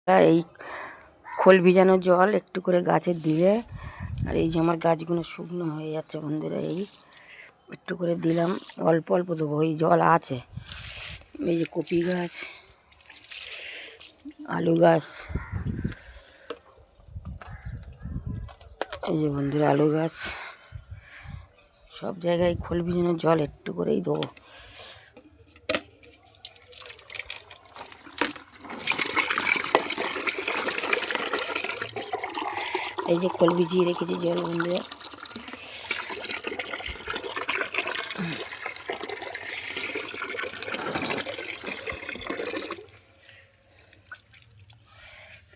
এই খোল ভিজানো জল একটু করে গাছে দিলে, আর এই যে আমার গাছগুলো শুকনো হয়ে যাচ্ছে বন্ধুরা, এই একটু করে দিলাম, অল্প অল্প দেবো, ওই জল আছে। এই যে কপি গাছ, আলু গাছ, এই যে বন্ধুরা আলু গাছ, সব জায়গায় খোল ভিজানো জল একটু করেই দেবো। এই যে খোল ভিজিয়ে রেখেছি জল বন্ধুরা,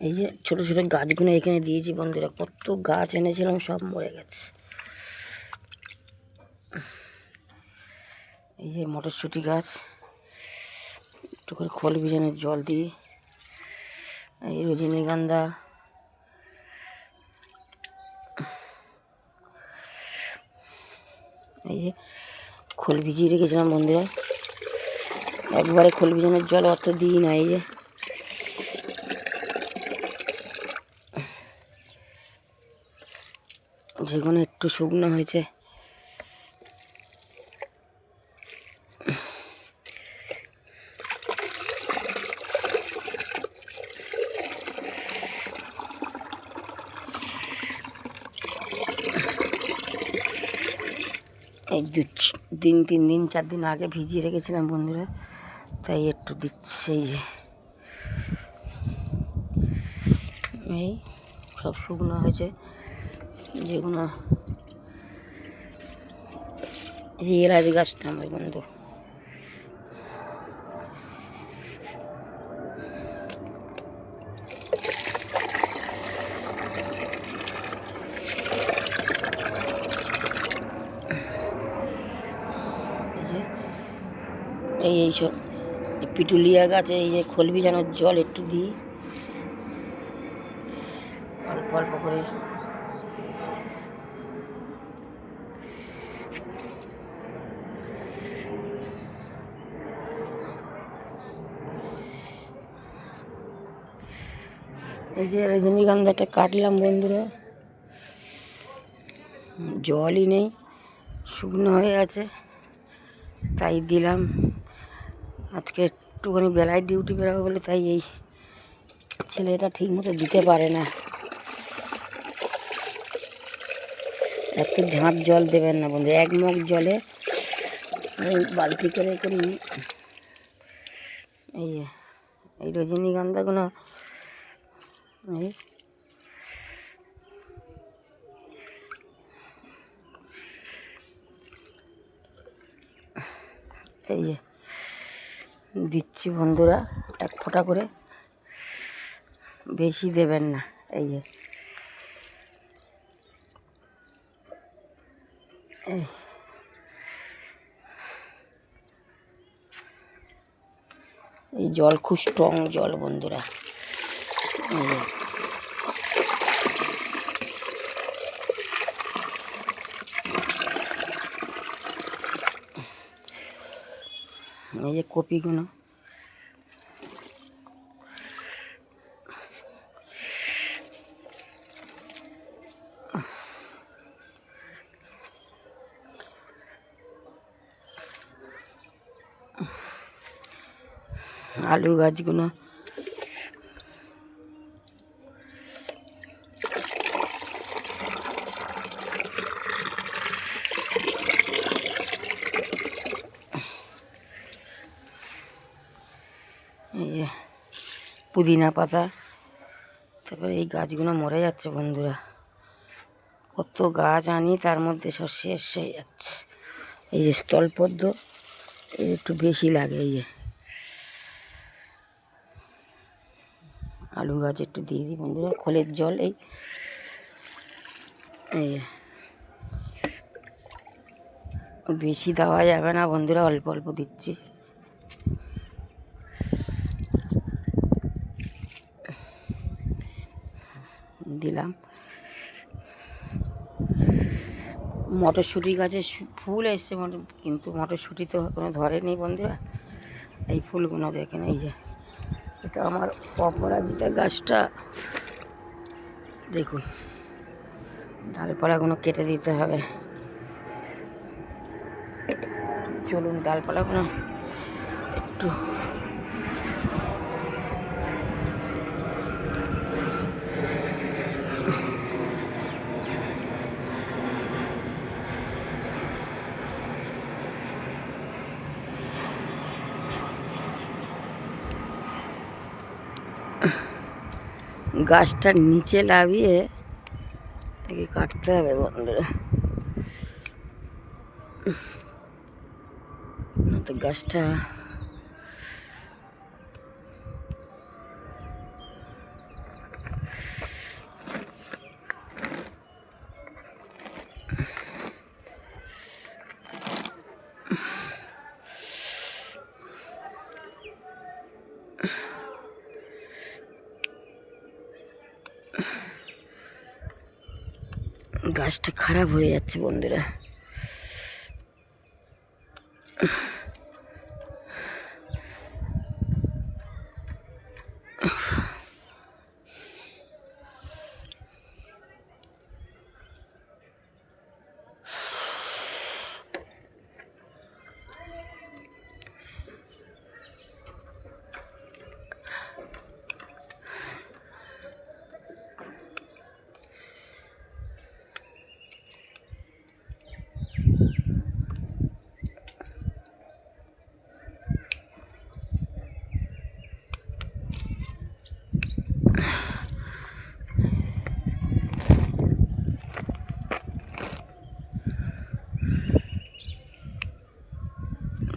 এই যে ছোট ছোট গাছগুলো এখানে দিয়েছি বন্ধুরা, কত গাছ এনেছিলাম সব মরে গেছে। এই যে মটরশুঁটি গাছ, একটু করে খোল ভিজানোর জল দিই। এই রজনীগন্ধা, এই যে খোল ভিজিয়ে রেখেছিলাম বন্ধুরা, একবারে খোল ভিজানোর জল অত দিই না। এই যে যেগুলো একটু শুকনো হয়েছে, এই 3 দিন 4 দিন আগে ভিজিয়ে রেখেছিলাম বন্ধুরা, তাই একটু দিচ্ছে। এই যে এই সব শুকনো হয়েছে যেগুলো। এই এলাচ গাছটা আমার বন্ধু, এইসব পিটুলিয়া গাছে এই যে খোল ভিজানোর জল একটু দিই অল্প অল্প করে। এই যে রজনীগন্ধাটা কাটলাম বন্ধুরা, জলই নেই, শুকনো হয়ে আছে, তাই দিলাম। আজকে একটুখানি বেলায় ডিউটি বেরোবো বলে, তাই এই ছেলেটা ঠিক মতো দিতে পারে না। এত ঝাঁপ জল দেবেন না বন্ধু, 1 মগ জলে এই বালতি করে করি। এই যে এই রজনীগন্ধাগুলো এই যে দিচ্ছি বন্ধুরা, 1 ফোঁটা করে, বেশি দেবেন না। এই যে এই জল খুব স্ট্রং জল বন্ধুরা। এই যে কপিগুলো, আলু গাছগুলো, এই যে পুদিনা পাতা। তারপরে এই গাছগুলো মরে যাচ্ছে বন্ধুরা, কত গাছ আনি তার মধ্যে সব শেষ হয়ে যাচ্ছে। এই যে স্থলপদ্ম, এই একটু বেশি লাগে। এই যে আলু গাছ একটু দিয়ে দিই বন্ধুরা, খোলের জল। এই বেশি দেওয়া যাবে না বন্ধুরা, অল্প অল্প দিচ্ছি। দিলাম। মটরশুঁটি গাছে ফুল এসছে, কিন্তু মটরশুঁটি তো কোনো ধরেনি বন্ধুরা। এই ফুলগুলো দেখেন, এই যে এটা আমার অপরাজিতা গাছটা, দেখুন ডালপালাগুলো কেটে দিতে হবে। চলুন ডালপালাগুলো একটু গাছটার নিচে লাভিয়ে একে কাটতে হবে বন্ধুরা, তো গাছটা গাছটা খারাপ হয়ে যাচ্ছে বন্ধুরা।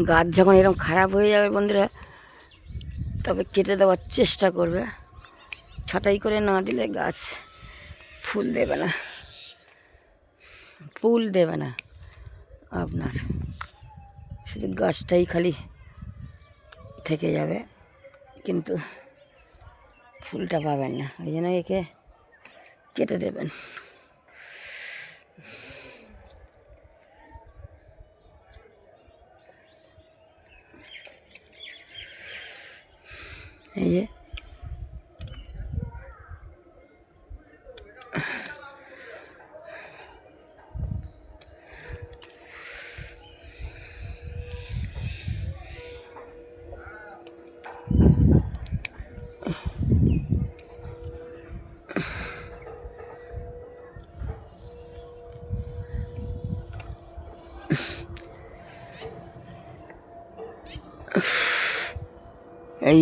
গাছ যখন এরকম খারাপ হয়ে যাবে বন্ধুরা, তবে কেটে দেওয়ার চেষ্টা করবে। ছাঁটাই করে না দিলে গাছ ফুল দেবে না, ফুল দেবে না আপনার, শুধু গাছটাই খালি থেকে যাবে, কিন্তু ফুলটা পাবেন না। ওই জন্য একে কেটে দেবেন। এই যে এই